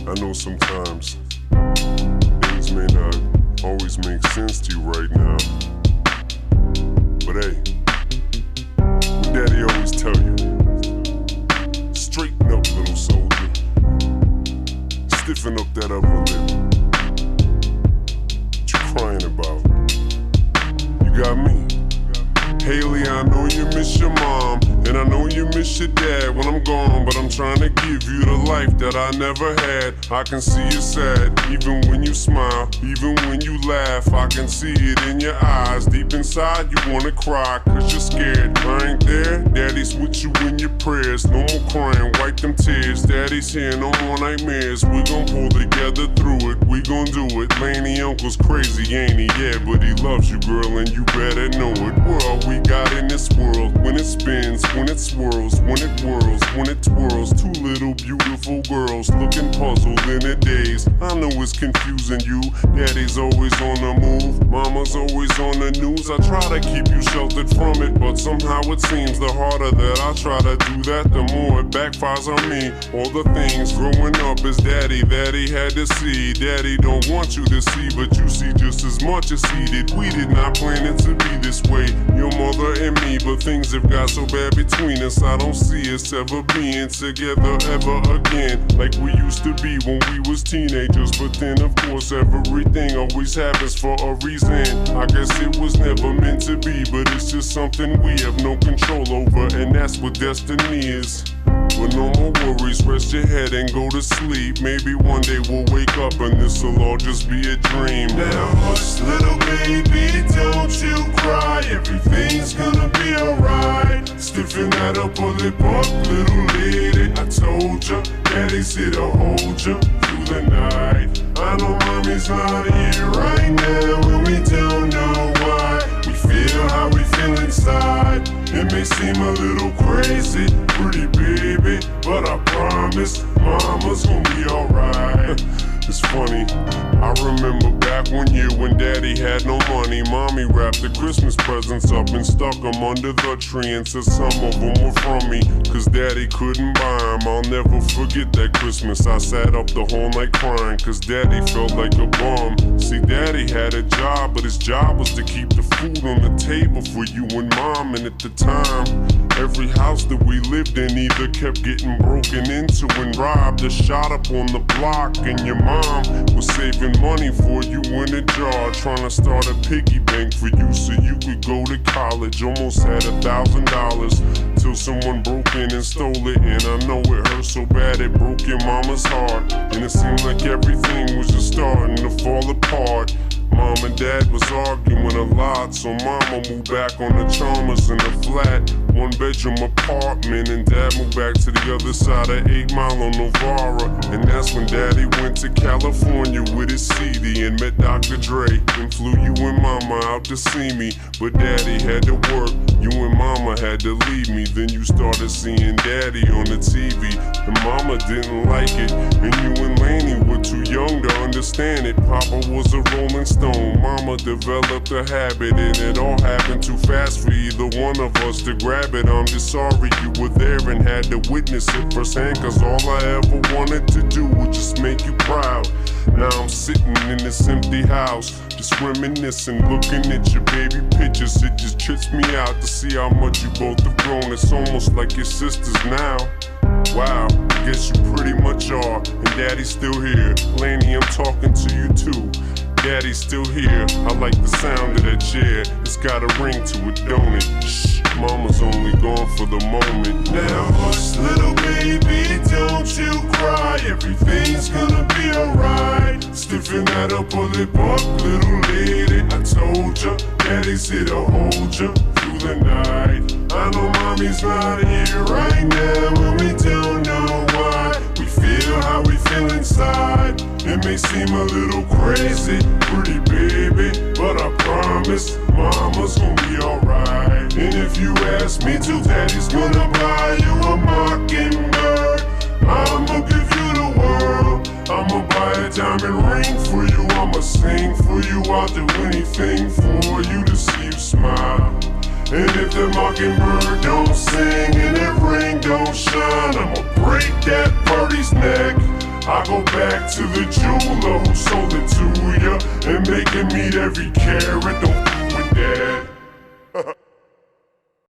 I know sometimes things may not always make sense to you right now, but hey, what Daddy always tell you, straighten up, little soldier, stiffen up that upper lip. What you crying about? You got me. Haley, I know you miss your mom, and I know you miss your dad when I'm gone, but I'm trying to give you the life that I never had. I can see you sad, even when you smile, even when you laugh, I can see it in your eyes. Deep inside you wanna cry, cause you're scared. I ain't there, Daddy's with you in your prayers. No more crying, wipe them tears. Daddy's here, no more nightmares. We gon' pull together through it, we gon' do it. Laney Uncle's crazy, ain't he? Yeah, but he loves you, girl, and you better know it. We're all we got in this world. When it spins, when it swirls, when it whirls, when it twirls. Two little beautiful girls looking puzzled in a daze. I know it's confusing you. Daddy's always on the move, mama's always on the news. I try to keep you sheltered from it, but somehow it seems the harder that I try to do that, the more it backfires on me. All the things growing up as daddy that he had to see. Daddy don't want you to see, but you see just as much as he did. We did not plan it to be this way, your mother and me, but things have got so bad between us. I don't see us ever being together ever again, like we used to be when we was teenagers. But then of course everything always happens for a reason. I guess it was never meant to be, but it's just something we have no control over, and that's what destiny is. But no more worries, rest your head and go to sleep. Maybe one day we'll wake up and this'll all just be a dream. Now hush, little baby, don't you cry. Everything's gonna be alright. Stiffen that upper lip up, little lady. I told ya, Daddy's here to hold ya through the night. I know mommy's not here right now, and we don't know why. We feel how we feel inside. It may seem a little crazy, pretty baby, but I promise mama's gonna be alright. It's funny, I remember back one year when Daddy had no money. Mommy wrapped the Christmas presents up and stuck them under the tree and said some of them were from me, cause Daddy couldn't buy them. I'll never forget that Christmas. I sat up the whole night crying, cause Daddy felt like a bum. See, Daddy had a job, but his job was to keep the food on the table for you and Mom. And at the time, every house that we lived in either kept getting broken into and robbed or shot up on the block, and your mom was saving money for you in a jar, trying to start a piggy bank for you so you could go to college. Almost had $1,000 till someone broke in and stole it, and I know it hurt so bad it broke your mama's heart. And it seemed like everything was just starting to fall apart. Mom and Dad was arguing a lot, so Mama moved back on the Chalmers in a flat, one-bedroom apartment, and Dad moved back to the other side of 8 Mile on Novara. And that's when Daddy went to California with his CD and met Dr. Dre, and flew you and Mama out to see me. But Daddy had to work, you and Mama had to leave me. Then you started seeing Daddy on the TV, and Mama didn't like it, and you and Laney were too young to understand it. Papa was a Rolling Stone, Mama developed a habit, and it all happened too fast for either one of us to grab it. I'm just sorry you were there and had to witness it firsthand, cause all I ever wanted to do was just make you proud. Now I'm sitting in this empty house, just reminiscing, looking at your baby pictures. It just trips me out to see how much you both have grown. It's almost like your sisters now. Wow, I guess you pretty much are. And Daddy's still here. Laney, I'm talking to you too. Daddy's still here. I like the sound of that chair. It's got a ring to it, don't it? Shh, Mama's only gone for the moment. Now hush, little baby, don't you cry. Everything's gonna be alright. Stiffen that upper lip up, little lady. I told ya, Daddy's here to hold ya through the night. I know Mommy's not here right now, and we don't know why. We feel how we feel inside. It may seem a little crazy, pretty baby, but I promise Mama's gonna be alright. And if you ask me to, Daddy's gonna buy you a mockingbird. I'ma give you the world. I'ma buy a diamond ring for you. I'ma sing for you. I'll do anything for you to see you smile. And if the mockingbird don't sing and that ring don't shine, I'ma break that birdie's neck. I go back to the jeweler who sold it to ya and make it meet every carat. Don't